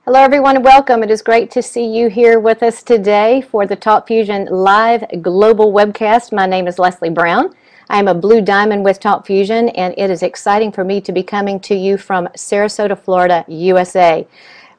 Hello everyone and welcome. It is great to see you here with us today for the TalkFusion live global webcast. My name is Leslie Brown. I am a Blue Diamond with TalkFusion, and it is exciting for me to be coming to you from Sarasota, Florida, USA.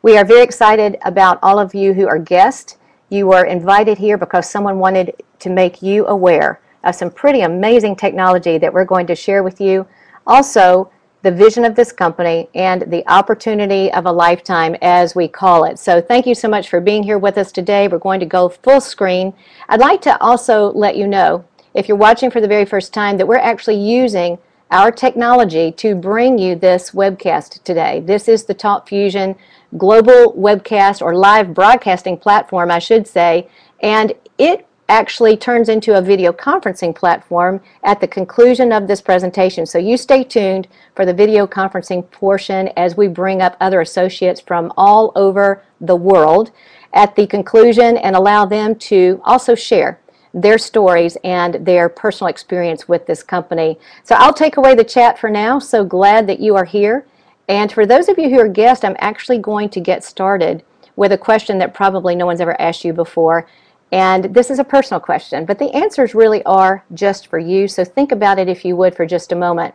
We are very excited about all of you who are guests. You were invited here because someone wanted to make you aware of some pretty amazing technology that we're going to share with you. Also, the vision of this company and the opportunity of a lifetime, as we call it. So thank you so much for being here with us today. We're going to go full screen. I'd like to also let you know, if you're watching for the very first time, that we're actually using our technology to bring you this webcast today. This is the TalkFusion global webcast, or live broadcasting platform, I should say, and it actually turns into a video conferencing platform at the conclusion of this presentation. So you stay tuned for the video conferencing portion as we bring up other associates from all over the world at the conclusion and allow them to also share their stories and their personal experience with this company. So I'll take away the chat for now. So glad that you are here. And for those of you who are guests, I'm actually going to get started with a question that probably no one's ever asked you before. And this is a personal question, but the answers really are just for you. So think about it, if you would, for just a moment.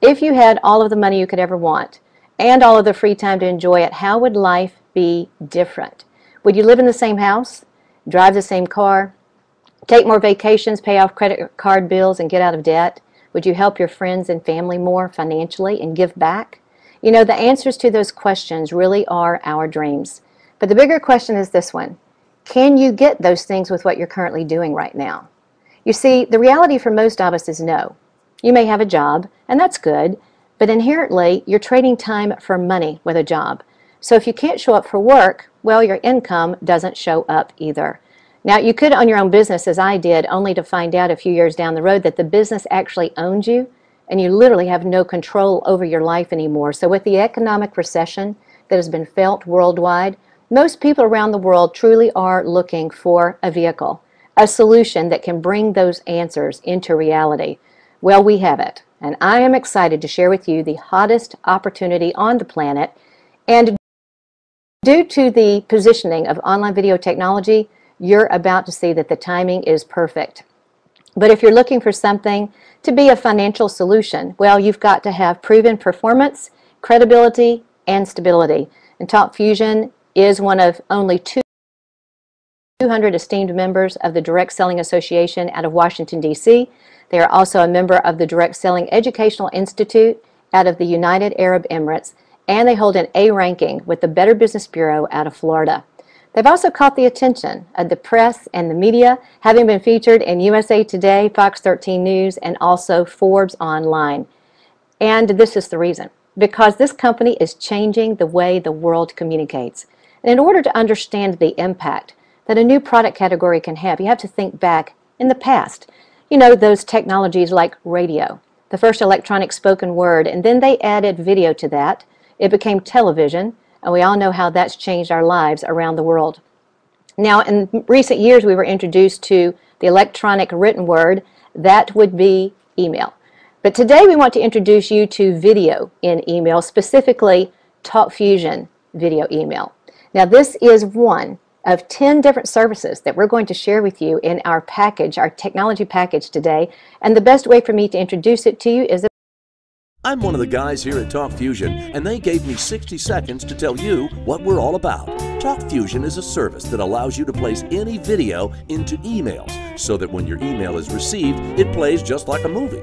If you had all of the money you could ever want and all of the free time to enjoy it, how would life be different? Would you live in the same house, drive the same car, take more vacations, pay off credit card bills, and get out of debt? Would you help your friends and family more financially and give back? You know, the answers to those questions really are our dreams. But the bigger question is this one. Can you get those things with what you're currently doing right now? You see, the reality for most of us is no. You may have a job, and that's good, but inherently you're trading time for money with a job. So if you can't show up for work, well, your income doesn't show up either. Now, you could own your own business, as I did, only to find out a few years down the road that the business actually owns you, and you literally have no control over your life anymore. So with the economic recession that has been felt worldwide, most people around the world truly are looking for a vehicle, a solution that can bring those answers into reality. Well, we have it, and I am excited to share with you the hottest opportunity on the planet. And due to the positioning of online video technology, you're about to see that the timing is perfect. But if you're looking for something to be a financial solution, well, you've got to have proven performance, credibility, and stability. And TalkFusion is one of only 200 esteemed members of the Direct Selling Association out of Washington, D.C. They are also a member of the Direct Selling Educational Institute out of the United Arab Emirates, and they hold an A ranking with the Better Business Bureau out of Florida. They've also caught the attention of the press and the media, having been featured in USA Today, Fox 13 News, and also Forbes Online. And this is the reason. Because this company is changing the way the world communicates. And in order to understand the impact that a new product category can have, you have to think back in the past. You know, those technologies like radio, the first electronic spoken word, and then they added video to that. It became television, and we all know how that's changed our lives around the world. Now, in recent years, we were introduced to the electronic written word. That would be email. But today we want to introduce you to video in email, specifically TalkFusion video email. Now, this is one of 10 different services that we're going to share with you in our package, our technology package today. And the best way for me to introduce it to you is I'm one of the guys here at TalkFusion, and they gave me 60 seconds to tell you what we're all about. TalkFusion is a service that allows you to place any video into emails so that when your email is received, it plays just like a movie.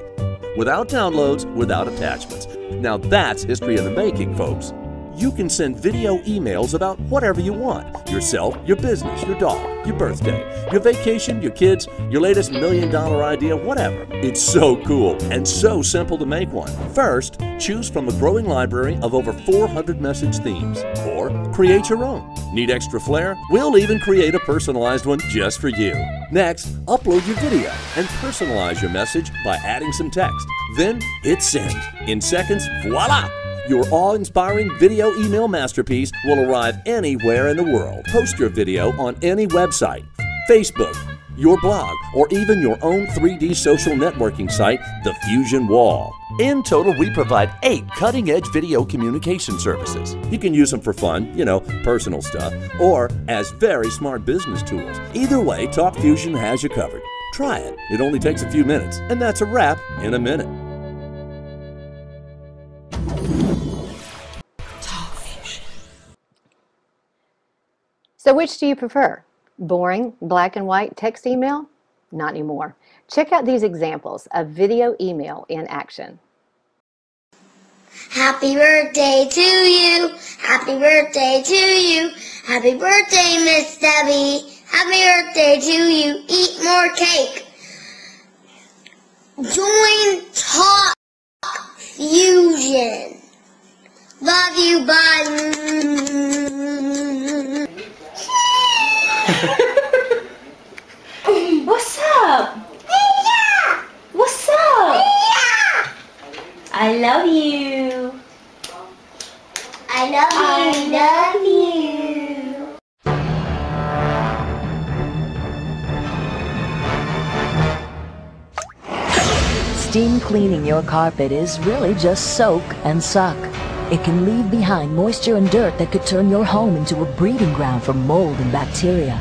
Without downloads, without attachments. Now that's history in the making, folks. You can send video emails about whatever you want. Yourself, your business, your dog, your birthday, your vacation, your kids, your latest $1 million idea, whatever. It's so cool and so simple to make one. First, choose from a growing library of over 400 message themes, or create your own. Need extra flair? We'll even create a personalized one just for you. Next, upload your video and personalize your message by adding some text. Then hit send. In seconds, voila! Your awe-inspiring video email masterpiece will arrive anywhere in the world. Post your video on any website, Facebook, your blog, or even your own 3D social networking site, the Fusion Wall. In total, we provide 8 cutting-edge video communication services. You can use them for fun, personal stuff, or as very smart business tools. Either way, TalkFusion has you covered. Try it. It only takes a few minutes, and that's a wrap in a minute. So which do you prefer? Boring, black and white text email? Not anymore. Check out these examples of video email in action. Happy birthday to you. Happy birthday to you. Happy birthday, Miss Debbie. Happy birthday to you. Eat more cake. Join Talk Fusion. Love you, bye. What's up? What's up? I love you. I love you. I love you. Steam cleaning your carpet is really just soak and suck. It can leave behind moisture and dirt that could turn your home into a breeding ground for mold and bacteria.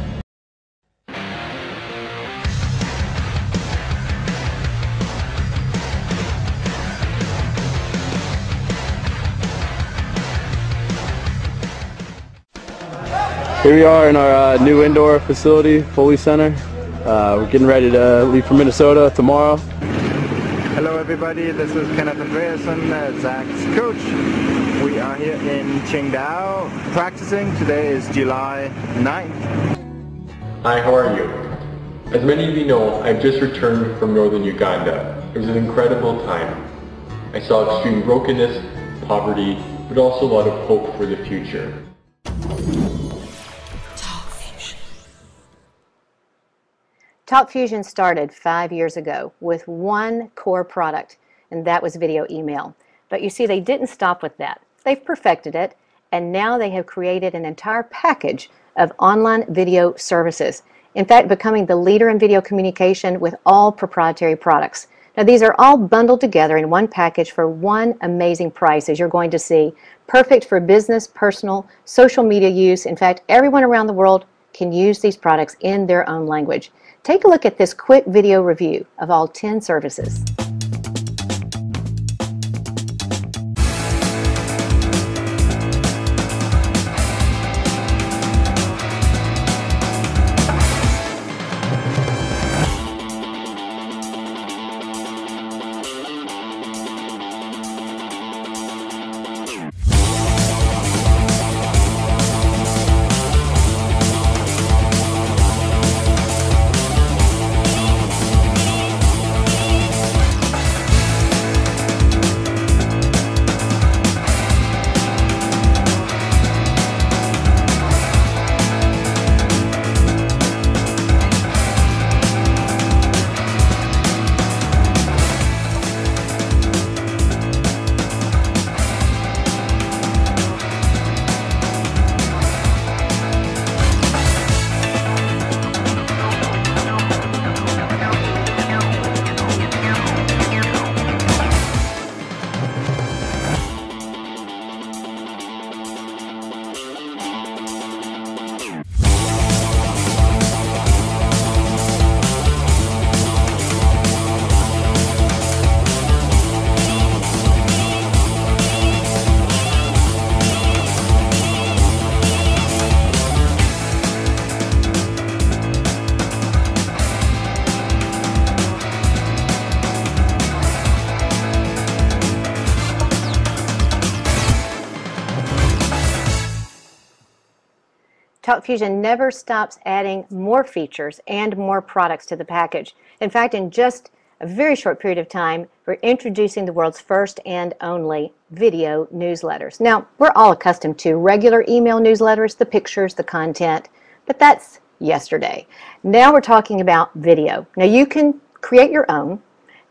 Here we are in our new indoor facility, Foley Center. We're getting ready to leave for Minnesota tomorrow. Hello everybody, this is Kenneth Andreasen, Zach's coach. We are here in Qingdao practicing. Today is July 9th. Hi, how are you? As many of you know, I've just returned from northern Uganda. It was an incredible time. I saw extreme brokenness, poverty, but also a lot of hope for the future. TalkFusion started 5 years ago with one core product, and that was video email. But you see, they didn't stop with that. They've perfected it, and now they have created an entire package of online video services. In fact, becoming the leader in video communication with all proprietary products. Now, these are all bundled together in one package for one amazing price, as you're going to see. Perfect for business, personal, social media use. In fact, everyone around the world can use these products in their own language. Take a look at this quick video review of all 10 services. TalkFusion never stops adding more features and more products to the package. In fact, in just a very short period of time, we're introducing the world's first and only video newsletters. Now, we're all accustomed to regular email newsletters, the pictures, the content, but that's yesterday. Now we're talking about video. Now you can create your own,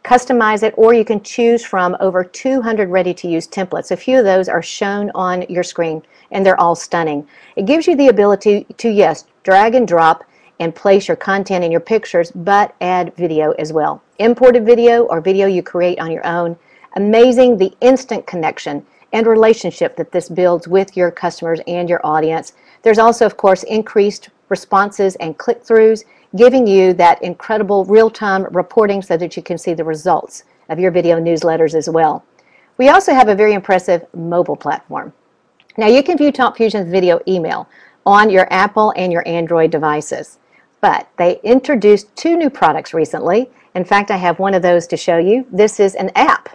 customize it, or you can choose from over 200 ready-to-use templates. A few of those are shown on your screen, and they're all stunning. It gives you the ability to, yes, drag and drop and place your content and your pictures, but add video as well. Imported video or video you create on your own. Amazing the instant connection and relationship that this builds with your customers and your audience. There's also, of course, increased responses and click-throughs, giving you that incredible real-time reporting so that you can see the results of your video newsletters as well. We also have a very impressive mobile platform. Now, you can view Top Fusion's video email on your Apple and your Android devices, but they introduced 2 new products recently. In fact, I have one of those to show you. This is an app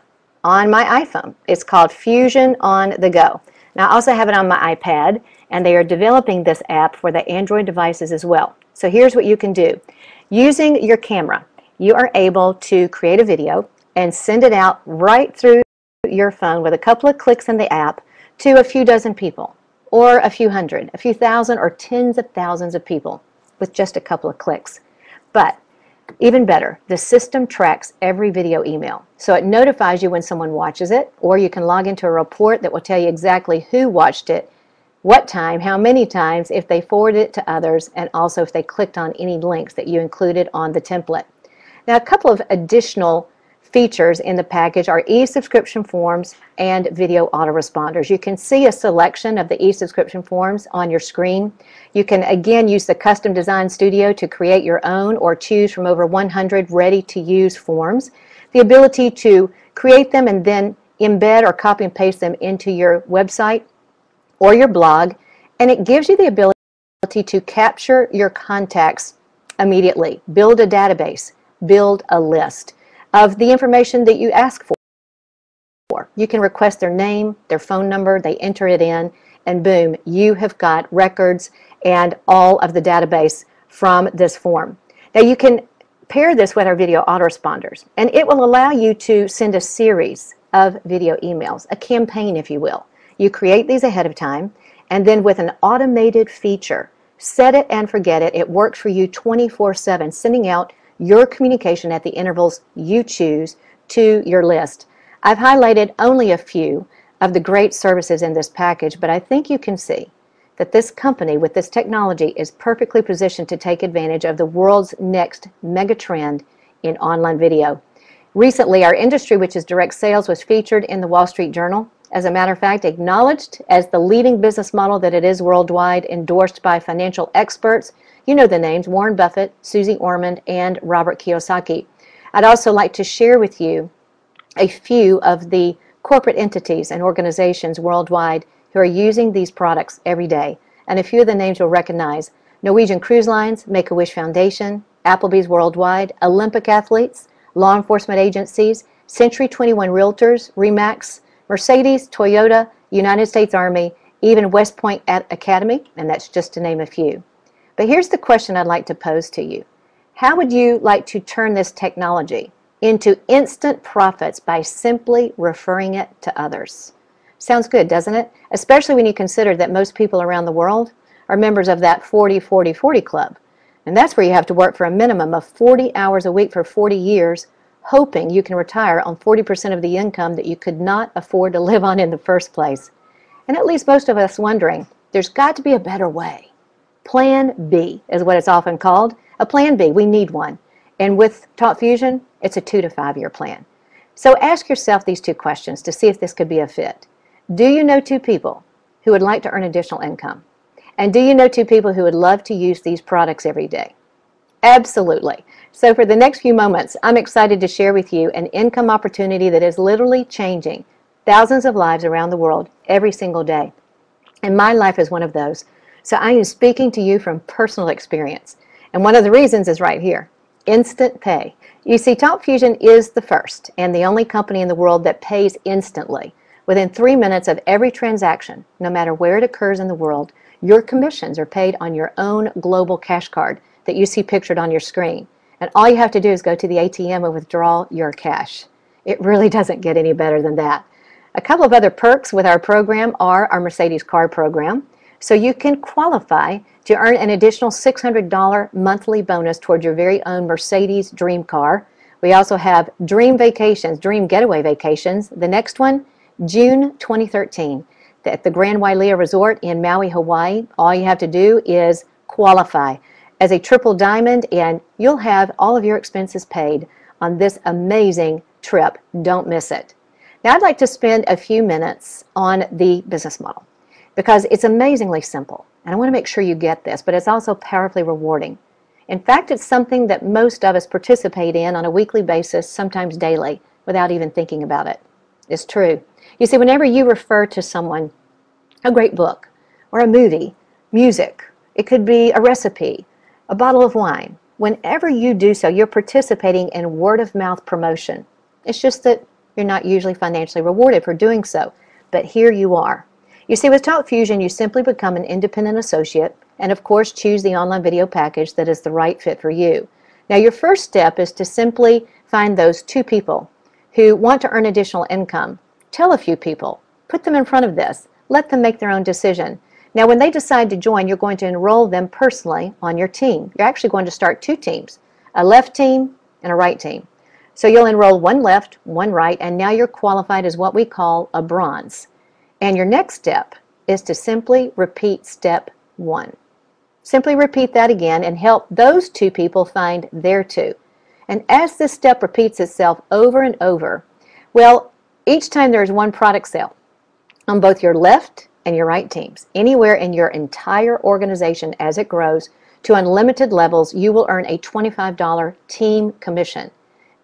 on my iPhone. It's called Fusion on the Go. Now, I also have it on my iPad, and they are developing this app for the Android devices as well. So here's what you can do. Using your camera, you are able to create a video and send it out right through your phone with a couple of clicks in the app to a few dozen people, or a few hundred, a few thousand, or tens of thousands of people with just a couple of clicks. But even better, the system tracks every video email. So it notifies you when someone watches it, or you can log into a report that will tell you exactly who watched it, what time, how many times, if they forwarded it to others, and also if they clicked on any links that you included on the template. Now, a couple of additional features in the package are e-subscription forms and video autoresponders. You can see a selection of the e-subscription forms on your screen. You can again use the Custom Design Studio to create your own or choose from over 100 ready-to-use forms. The ability to create them and then embed or copy and paste them into your website or your blog, and it gives you the ability to capture your contacts immediately, build a database, build a list of the information that you ask for. You can request their name, their phone number, they enter it in, and boom, you have got records and all of the database from this form. Now, you can pair this with our video autoresponders, and it will allow you to send a series of video emails, a campaign, if you will. You create these ahead of time, and then with an automated feature, set it and forget it. It works for you 24/7, sending out your communication at the intervals you choose to your list. I've highlighted only a few of the great services in this package, but I think you can see that this company with this technology is perfectly positioned to take advantage of the world's next mega trend in online video. Recently, our industry, which is direct sales, was featured in the Wall Street Journal. As a matter of fact, acknowledged as the leading business model that it is worldwide, endorsed by financial experts. You know the names, Warren Buffett, Susie Orman, and Robert Kiyosaki. I'd also like to share with you a few of the corporate entities and organizations worldwide who are using these products every day. And a few of the names you'll recognize: Norwegian Cruise Lines, Make-A-Wish Foundation, Applebee's Worldwide, Olympic athletes, law enforcement agencies, Century 21 Realtors, RE/MAX, Mercedes, Toyota, United States Army, even West Point Academy, and that's just to name a few. But here's the question I'd like to pose to you. How would you like to turn this technology into instant profits by simply referring it to others? Sounds good, doesn't it? Especially when you consider that most people around the world are members of that 40-40-40 club. And that's where you have to work for a minimum of 40 hours a week for 40 years, hoping you can retire on 40% of the income that you could not afford to live on in the first place. And it leaves most of us wondering, there's got to be a better way. Plan B is what it's often called. A plan B, we need one. And with Top Fusion, it's a 2 to 5 year plan. So ask yourself these 2 questions to see if this could be a fit. Do you know 2 people who would like to earn additional income? And do you know 2 people who would love to use these products every day? Absolutely. So for the next few moments, I'm excited to share with you an income opportunity that is literally changing thousands of lives around the world every single day. And my life is one of those. So I am speaking to you from personal experience. And one of the reasons is right here: instant pay. You see, Top Fusion is the first and the only company in the world that pays instantly. Within 3 minutes of every transaction, no matter where it occurs in the world, your commissions are paid on your own global cash card that you see pictured on your screen. And all you have to do is go to the ATM and withdraw your cash. It really doesn't get any better than that. A couple of other perks with our program are our Mercedes car program. So you can qualify to earn an additional $600 monthly bonus towards your very own Mercedes dream car. We also have dream vacations, dream getaway vacations. The next one, June 2013, at the Grand Wailea Resort in Maui, Hawaii. All you have to do is qualify. as a triple diamond, and you'll have all of your expenses paid on this amazing trip. Don't miss it. Now, I'd like to spend a few minutes on the business model because it's amazingly simple. And I want to make sure you get this, but it's also powerfully rewarding. In fact, it's something that most of us participate in on a weekly basis, sometimes daily, without even thinking about it. It's true. You see, whenever you refer to someone a great book or a movie, music, it could be a recipe, a bottle of wine. Whenever you do so, you're participating in word-of-mouth promotion. It's just that you're not usually financially rewarded for doing so, but here you are. You see, with Talk Fusion, you simply become an independent associate and, of course, choose the online video package that is the right fit for you. Now, your first step is to simply find those 2 people who want to earn additional income. Tell a few people. Put them in front of this. Let them make their own decision. Now, when they decide to join, you're going to enroll them personally on your team. You're actually going to start 2 teams, a left team and a right team. So you'll enroll 1 left, 1 right, and now you're qualified as what we call a bronze. And your next step is to simply repeat step 1. Simply repeat that again and help those 2 people find their 2. And as this step repeats itself over and over, well, each time there is 1 product sale on both your left and your right teams, anywhere in your entire organization as it grows to unlimited levels, you will earn a $25 team commission.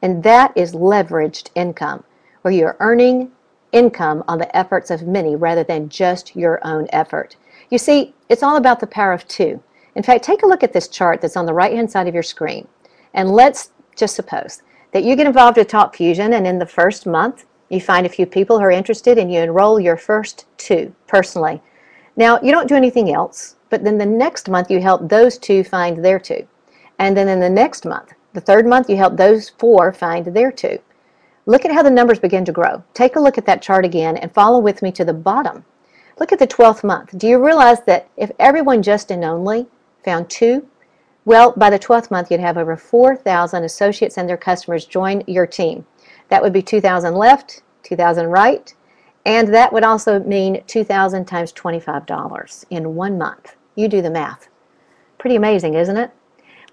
And that is leveraged income, where you're earning income on the efforts of many rather than just your own effort. You see, it's all about the power of 2. In fact, take a look at this chart that's on the right-hand side of your screen. And let's just suppose that you get involved with Talk Fusion, and in the first month, you find a few people who are interested and you enroll your first 2 personally. Now, you don't do anything else, but then the next month you help those 2 find their 2. And then in the next month, the 3rd month, you help those 4 find their 2. Look at how the numbers begin to grow. Take a look at that chart again and follow with me to the bottom. Look at the 12th month. Do you realize that if everyone just and only found 2, well, by the 12th month, you'd have over 4,000 associates and their customers join your team. That would be 2,000 left, 2,000 right, and that would also mean 2,000 times $25 in 1 month. You do the math. Pretty amazing, isn't it?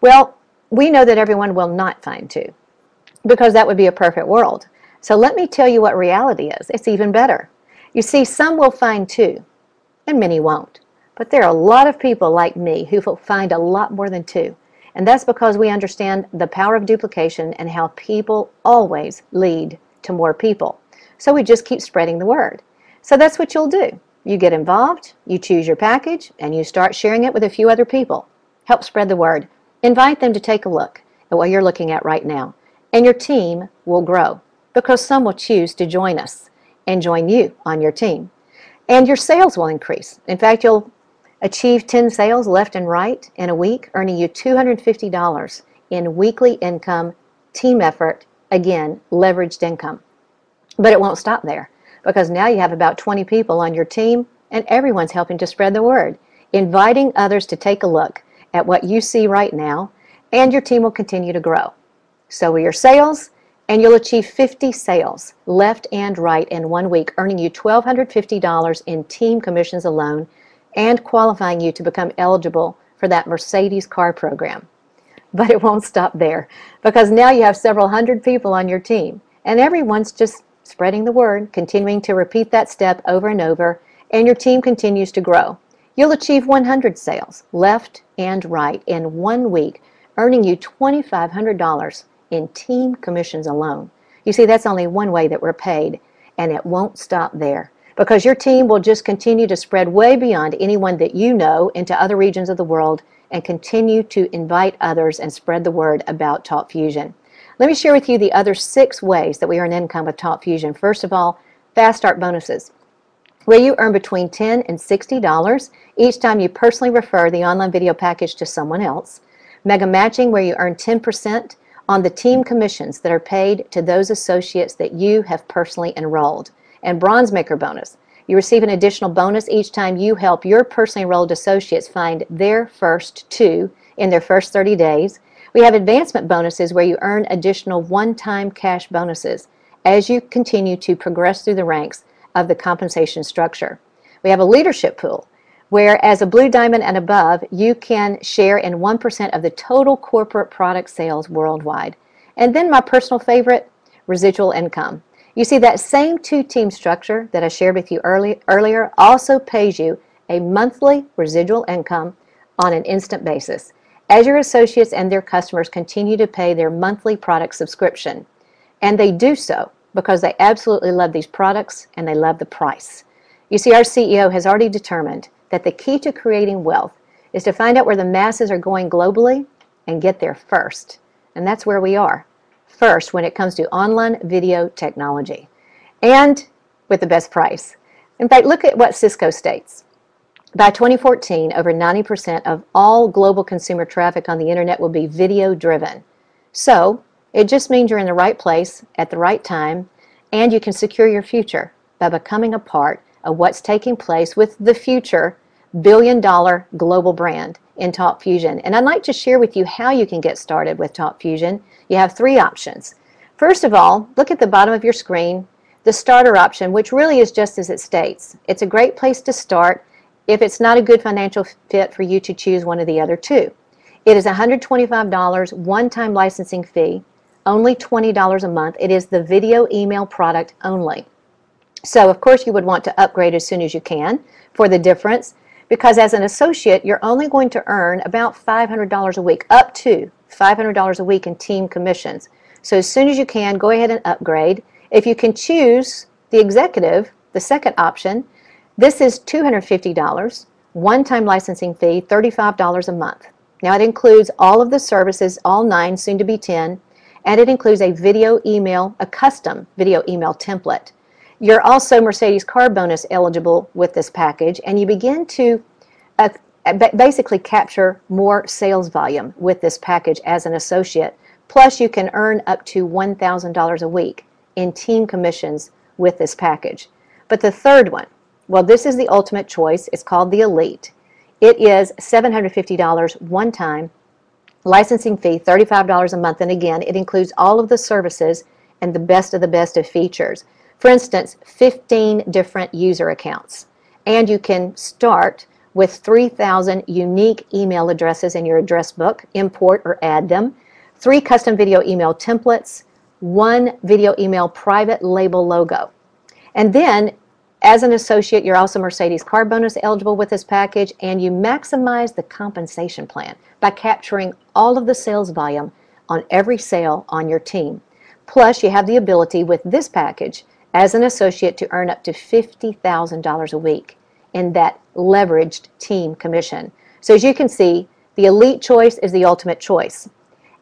Well, we know that everyone will not find 2, because that would be a perfect world. So let me tell you what reality is. It's even better. You see, some will find 2, and many won't. But there are a lot of people like me who will find a lot more than 2. And that's because we understand the power of duplication and how people always lead to more people. So we just keep spreading the word. So that's what you'll do. You get involved, you choose your package, and you start sharing it with a few other people. Help spread the word. Invite them to take a look at what you're looking at right now. And your team will grow because some will choose to join us and join you on your team. And your sales will increase. In fact, you'll achieve 10 sales left and right in a week, earning you $250 in weekly income, team effort, again, leveraged income. But it won't stop there because now you have about 20 people on your team and everyone's helping to spread the word, inviting others to take a look at what you see right now, and your team will continue to grow. So will your sales, and you'll achieve 50 sales left and right in 1 week, earning you $1,250 in team commissions alone and qualifying you to become eligible for that Mercedes car program. But it won't stop there because now you have several hundred people on your team and everyone's just spreading the word, continuing to repeat that step over and over, and your team continues to grow. You'll achieve 100 sales left and right in 1 week, earning you $2,500 in team commissions alone. You see, that's only one way that we're paid, and it won't stop there because your team will just continue to spread way beyond anyone that you know into other regions of the world and continue to invite others and spread the word about Talk Fusion. Let me share with you the other 6 ways that we earn income with Talk Fusion. First of all, fast start bonuses, where you earn between $10 and $60 each time you personally refer the online video package to someone else. Mega matching, where you earn 10% on the team commissions that are paid to those associates that you have personally enrolled. And bronze maker bonus, you receive an additional bonus each time you help your personally enrolled associates find their first 2 in their first 30 days. We have advancement bonuses where you earn additional one-time cash bonuses as you continue to progress through the ranks of the compensation structure. We have a leadership pool where as a Blue Diamond and above, you can share in 1% of the total corporate product sales worldwide. And then my personal favorite, residual income. You see, that same two-team structure that I shared with you earlier also pays you a monthly residual income on an instant basis, as your associates and their customers continue to pay their monthly product subscription. And they do so because they absolutely love these products and they love the price. You see, our CEO has already determined that the key to creating wealth is to find out where the masses are going globally and get there first. And that's where we are, first when it comes to online video technology, and with the best price. In fact, look at what Cisco states. By 2014, over 90% of all global consumer traffic on the internet will be video driven. So it just means you're in the right place at the right time, and you can secure your future by becoming a part of what's taking place with the future billion-dollar global brand in Talk Fusion. And I'd like to share with you how you can get started with Talk Fusion. You have three options. First of all, look at the bottom of your screen, the starter option, which really is just as it states. It's a great place to start if it's not a good financial fit for you to choose one of the other two. It is $125 one-time licensing fee, only $20 a month. It is the video email product only. So of course you would want to upgrade as soon as you can for the difference, because as an associate you're only going to earn about $500 a week, up to $500 a week in team commissions. So as soon as you can, go ahead and upgrade. If you can choose the executive, the second option, this is $250, one-time licensing fee, $35 a month. Now it includes all of the services, all 9, soon to be 10, and it includes a video email, a custom video email template. You're also Mercedes car bonus eligible with this package, and you begin to basically capture more sales volume with this package as an associate. Plus you can earn up to $1,000 a week in team commissions with this package. But the third one, well, this is the ultimate choice. It's called the Elite. It is $750 one time, licensing fee, $35 a month, and again, it includes all of the services and the best of features. For instance, 15 different user accounts. And you can start with 3,000 unique email addresses in your address book, import or add them, 3 custom video email templates, 1 video email private label logo. And then as an associate, you're also Mercedes car bonus eligible with this package, and you maximize the compensation plan by capturing all of the sales volume on every sale on your team. Plus, you have the ability with this package as an associate to earn up to $50,000 a week in that leveraged team commission. So as you can see, the Elite choice is the ultimate choice.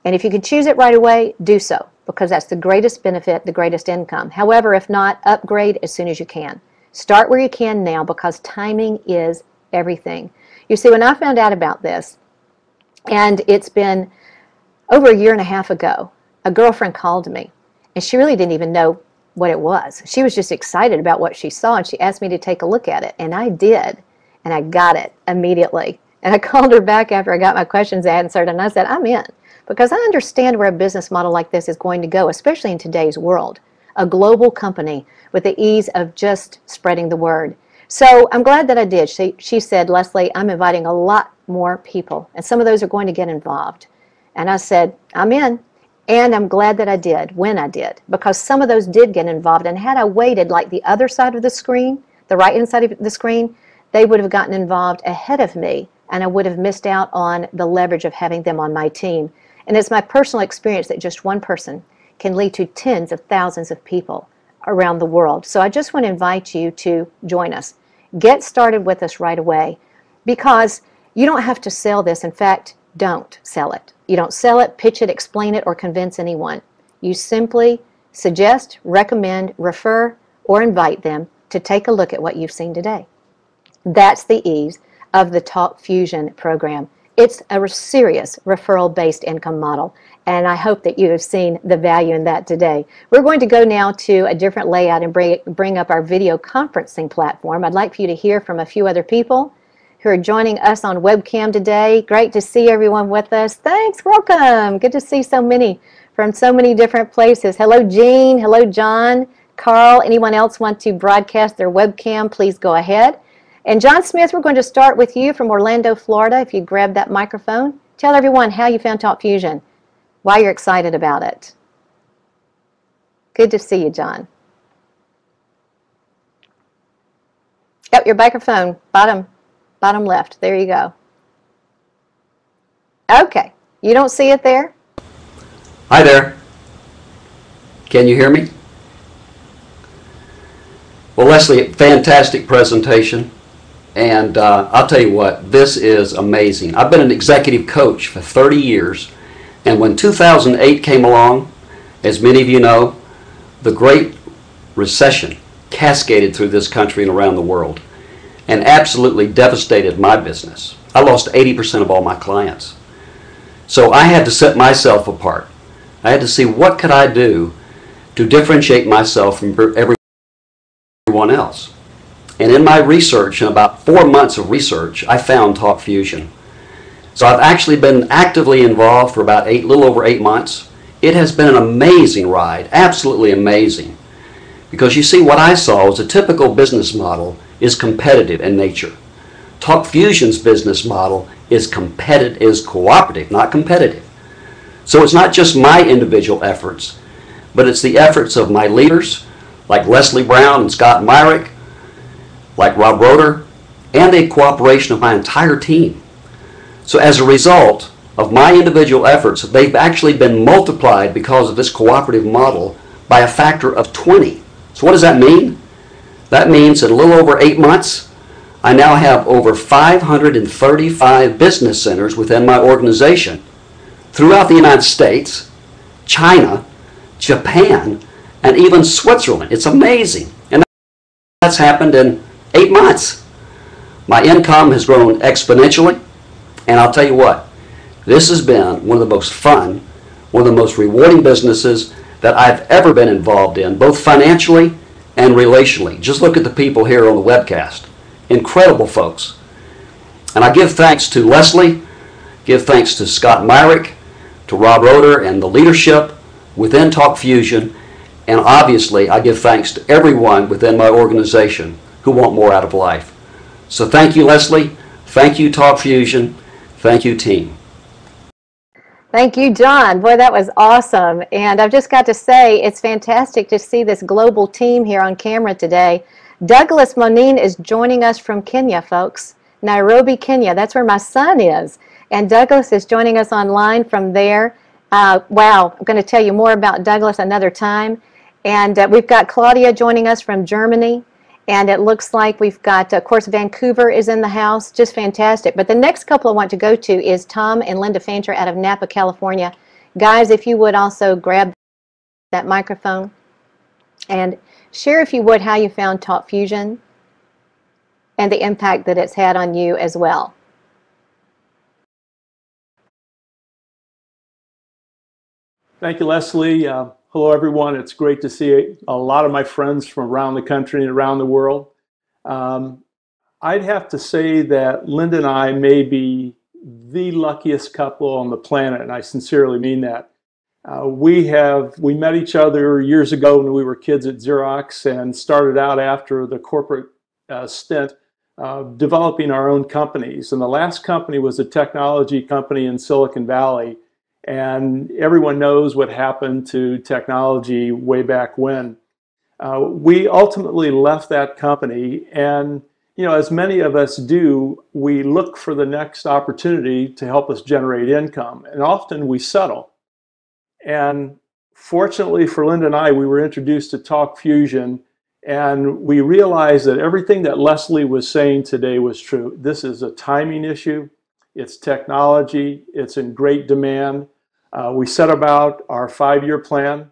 And if you can choose it right away, do so, because that's the greatest benefit, the greatest income. However, if not, upgrade as soon as you can. Start where you can now, because timing is everything. You see, when I found out about this, and it's been over a year and a half ago, a girlfriend called me, and she really didn't even know what it was. She was just excited about what she saw, and she asked me to take a look at it, and I did, and I got it immediately. And I called her back after I got my questions answered, and I said, I'm in, because I understand where a business model like this is going to go, especially in today's world. A global company with the ease of just spreading the word. So I'm glad that I did. She said, Leslie, I'm inviting a lot more people, and some of those are going to get involved. And I said, I'm in. And I'm glad that I did when I did, because some of those did get involved. And had I waited like the other side of the screen, the right-hand side of the screen, they would have gotten involved ahead of me, and I would have missed out on the leverage of having them on my team. And it's my personal experience that just one person can lead to tens of thousands of people around the world. So I just want to invite you to join us. Get started with us right away, because you don't have to sell this. In fact, don't sell it. You don't sell it, pitch it, explain it, or convince anyone. You simply suggest, recommend, refer, or invite them to take a look at what you've seen today. That's the ease of the Talk Fusion program. It's a serious referral-based income model, and I hope that you have seen the value in that today. We're going to go now to a different layout and bring up our video conferencing platform. I'd like for you to hear from a few other people who are joining us on webcam today. Great to see everyone with us. Thanks, welcome. Good to see so many from so many different places. Hello, Jean. Hello, John. Carl. Anyone else want to broadcast their webcam, please go ahead. And John Smith, we're going to start with you from Orlando, Florida. If you grab that microphone, tell everyone how you found Talk Fusion, why you're excited about it. Good to see you, John. Yep, your microphone, bottom left. There you go. Okay, you don't see it there? Hi there. Can you hear me? Well, Leslie, fantastic presentation. And I'll tell you what, this is amazing. I've been an executive coach for 30 years. And when 2008 came along, as many of you know, the Great Recession cascaded through this country and around the world and absolutely devastated my business. I lost 80% of all my clients. So I had to set myself apart. I had to see what could I do to differentiate myself from everyone else. And in my research, in about 4 months of research, I found Talk Fusion. So I've actually been actively involved for about a little over 8 months. It has been an amazing ride, absolutely amazing. Because you see, what I saw was a typical business model is competitive in nature. Talk Fusion's business model is cooperative, not competitive. So it's not just my individual efforts, but it's the efforts of my leaders, like Leslie Brown and Scott Myrick, like Rob Roeder, and the cooperation of my entire team. So as a result of my individual efforts, they've actually been multiplied because of this cooperative model by a factor of 20. So what does that mean? That means in a little over 8 months, I now have over 535 business centers within my organization throughout the United States, China, Japan, and even Switzerland. It's amazing. And that's happened in 8 months. My income has grown exponentially. And I'll tell you what, this has been one of the most fun, one of the most rewarding businesses that I've ever been involved in, both financially and relationally. Just look at the people here on the webcast. Incredible folks. And I give thanks to Leslie, give thanks to Scott Myrick, to Rob Roeder and the leadership within Talk Fusion, and obviously I give thanks to everyone within my organization who want more out of life. So thank you, Leslie. Thank you, Talk Fusion. Thank you, team. Thank you, John. Boy, that was awesome. And I've just got to say, it's fantastic to see this global team here on camera today. Douglas Monine is joining us from Kenya, folks. Nairobi, Kenya. That's where my son is. And Douglas is joining us online from there. Wow, I'm going to tell you more about Douglas another time. And we've got Claudia joining us from Germany. And it looks like we've got, of course, Vancouver is in the house. Just fantastic. But the next couple I want to go to is Tom and Linda Fancher out of Napa, California. Guys, if you would also grab that microphone and share, if you would, how you found Talk Fusion and the impact that it's had on you as well. Thank you, Leslie. Hello, everyone. It's great to see a lot of my friends from around the country and around the world. I'd have to say that Linda and I may be the luckiest couple on the planet, and I sincerely mean that. We met each other years ago when we were kids at Xerox and started out after the corporate stint developing our own companies. And the last company was a technology company in Silicon Valley. And everyone knows what happened to technology way back when. We ultimately left that company, and as many of us do, we look for the next opportunity to help us generate income, and often we settle. And fortunately for Linda and I, we were introduced to Talk Fusion, and we realized that everything that Leslie was saying today was true. This is a timing issue. It's technology. It's in great demand. We set about our 5-year plan.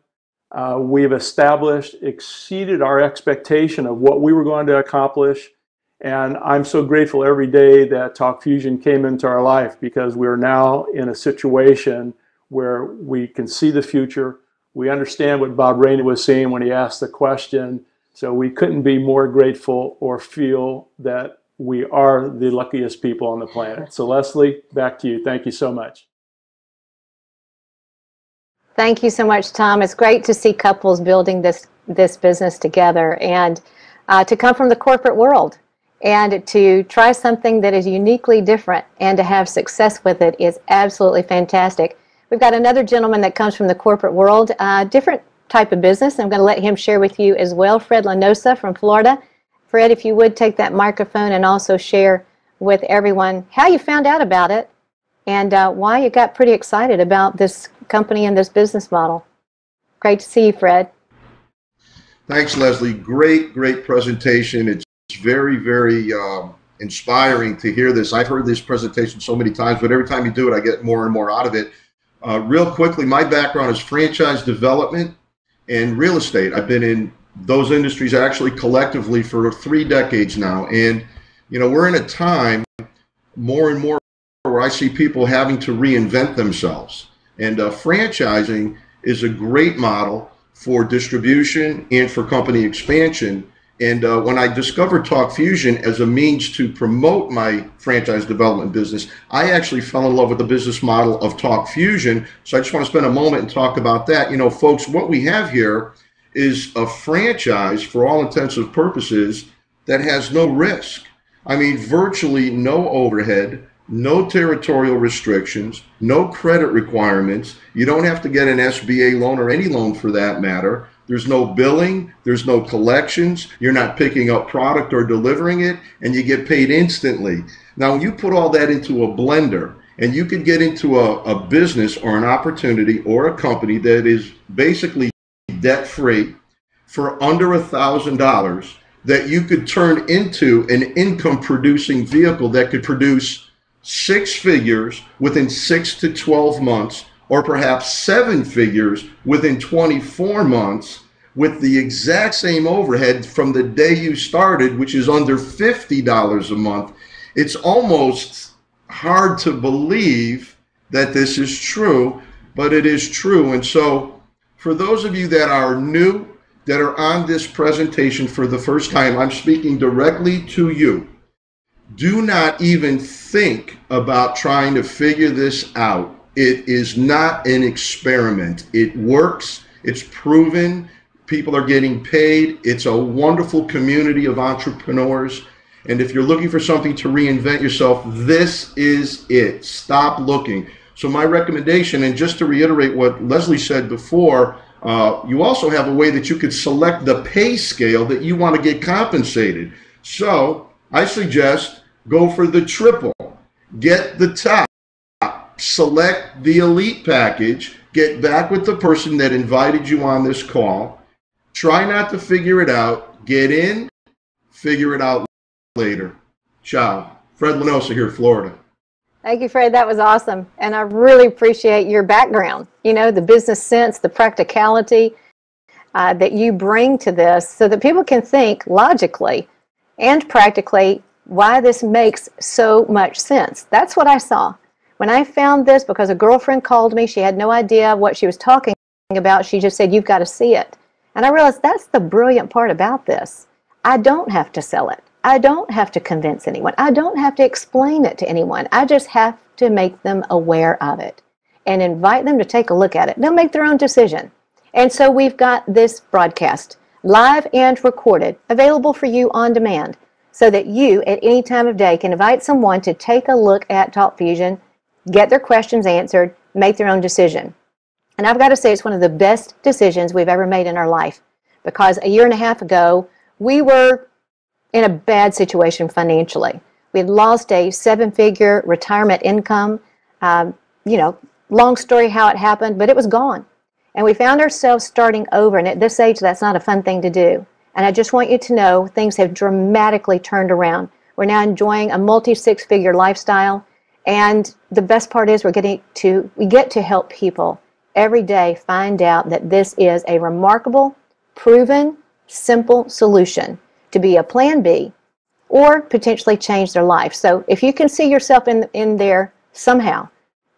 We've exceeded our expectation of what we were going to accomplish. And I'm so grateful every day that Talk Fusion came into our life, because we're now in a situation where we can see the future. We understand what Bob Rainey was saying when he asked the question. So we couldn't be more grateful or feel that we are the luckiest people on the planet. So Leslie, back to you. Thank you so much. Thank you so much, Tom. It's great to see couples building this business together, and to come from the corporate world. And to try something that is uniquely different and to have success with it is absolutely fantastic. We've got another gentleman that comes from the corporate world, different type of business. I'm going to let him share with you as well, Fred Lanosa from Florida. Fred, if you would take that microphone and also share with everyone how you found out about it and why you got pretty excited about this company and this business model. Great to see you, Fred. Thanks, Leslie. Great presentation. It's very, very inspiring to hear this. I've heard this presentation so many times, but every time you do it, I get more and more out of it. Real quickly, my background is franchise development and real estate. I've been in those industries actually collectively for 3 decades now. And, you know, we're in a time more and more where I see people having to reinvent themselves. And franchising is a great model for distribution and for company expansion. And when I discovered Talk Fusion as a means to promote my franchise development business, I actually fell in love with the business model of Talk Fusion. So I just want to spend a moment and talk about that. You know, folks, what we have here is a franchise, for all intents and purposes, that has no risk. I mean, virtually no overhead, no territorial restrictions, no credit requirements. You don't have to get an SBA loan or any loan for that matter. There's no billing, there's no collections, you're not picking up product or delivering it, and you get paid instantly. Now, when you put all that into a blender, and you could get into a business or an opportunity or a company that is basically debt-free for under $1,000, that you could turn into an income-producing vehicle that could produce 6 figures within 6 to 12 months, or perhaps 7 figures within 24 months with the exact same overhead from the day you started, which is under $50 a month. It's almost hard to believe that this is true, but it is true. And so for those of you that are new, that are on this presentation for the first time, I'm speaking directly to you. Do not even think about trying to figure this out. It is not an experiment. It works. It's proven. People are getting paid. It's a wonderful community of entrepreneurs. And if you're looking for something to reinvent yourself, this is it. Stop looking. So my recommendation, and just to reiterate what Leslie said before, you also have a way that you could select the pay scale that you want to get compensated. So I suggest go for the triple. Get the top. Select the elite package. Get back with the person that invited you on this call. Try not to figure it out. Get in, figure it out later. Ciao. Fred Lanosa here, Florida. Thank you, Fred. That was awesome. And I really appreciate your background, you know, the business sense, the practicality that you bring to this so that people can think logically and practically why this makes so much sense. That's what I saw. When I found this, because a girlfriend called me, she had no idea what she was talking about. She just said, "You've got to see it." And I realized that's the brilliant part about this. I don't have to sell it. I don't have to convince anyone. I don't have to explain it to anyone. I just have to make them aware of it and invite them to take a look at it. They'll make their own decision. And so we've got this broadcast, live and recorded, available for you on demand so that you, at any time of day, can invite someone to take a look at Talk Fusion, get their questions answered, make their own decision. And I've got to say it's one of the best decisions we've ever made in our life, because a year and a half ago, we were in a bad situation financially. We had lost a 7-figure retirement income. You know, long story how it happened, but it was gone. And we found ourselves starting over. And at this age, that's not a fun thing to do. And I just want you to know things have dramatically turned around. We're now enjoying a multi-6-figure lifestyle. And the best part is we get to help people every day find out that this is a remarkable, proven, simple solution to be a plan B or potentially change their life. So if you can see yourself in there somehow,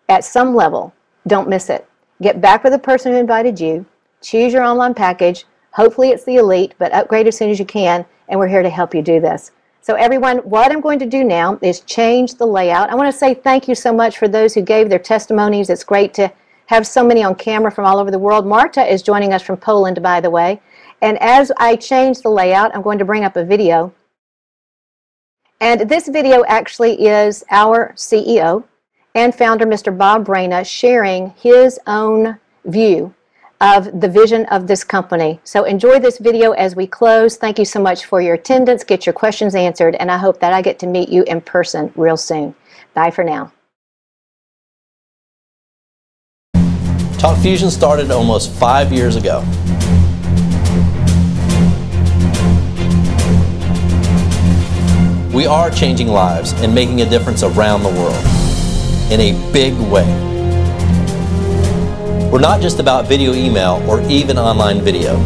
at some level, don't miss it. Get back with the person who invited you, choose your online package. Hopefully it's the elite, but upgrade as soon as you can, and we're here to help you do this. So everyone, what I'm going to do now is change the layout. I want to say thank you so much for those who gave their testimonies. It's great to have so many on camera from all over the world. Marta is joining us from Poland, by the way. And as I change the layout, I'm going to bring up a video And this video actually is our CEO and founder, Mr. Bob Reyna, sharing his own view of the vision of this company. So enjoy this video as we close. Thank you so much for your attendance. Get your questions answered, and I hope that I get to meet you in person real soon. Bye for now. Talk Fusion started almost 5 years ago. We are changing lives and making a difference around the world in a big way. We're not just about video email or even online video.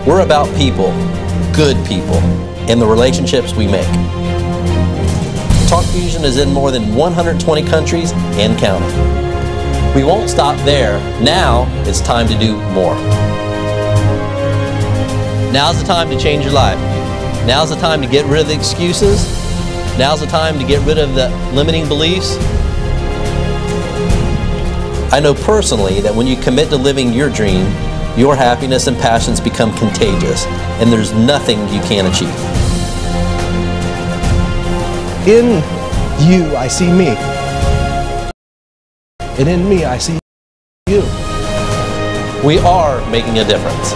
We're about people, good people, and the relationships we make. Talk Fusion is in more than 120 countries and counting. We won't stop there. Now it's time to do more. Now's the time to change your life. Now's the time to get rid of the excuses. Now's the time to get rid of the limiting beliefs. I know personally that when you commit to living your dream, your happiness and passions become contagious, and there's nothing you can't achieve. In you, I see me. And in me, I see you. We are making a difference.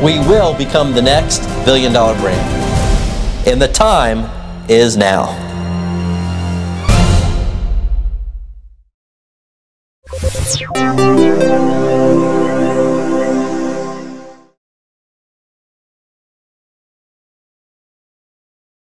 We will become the next billion-dollar brand. And the time is now. Thank you.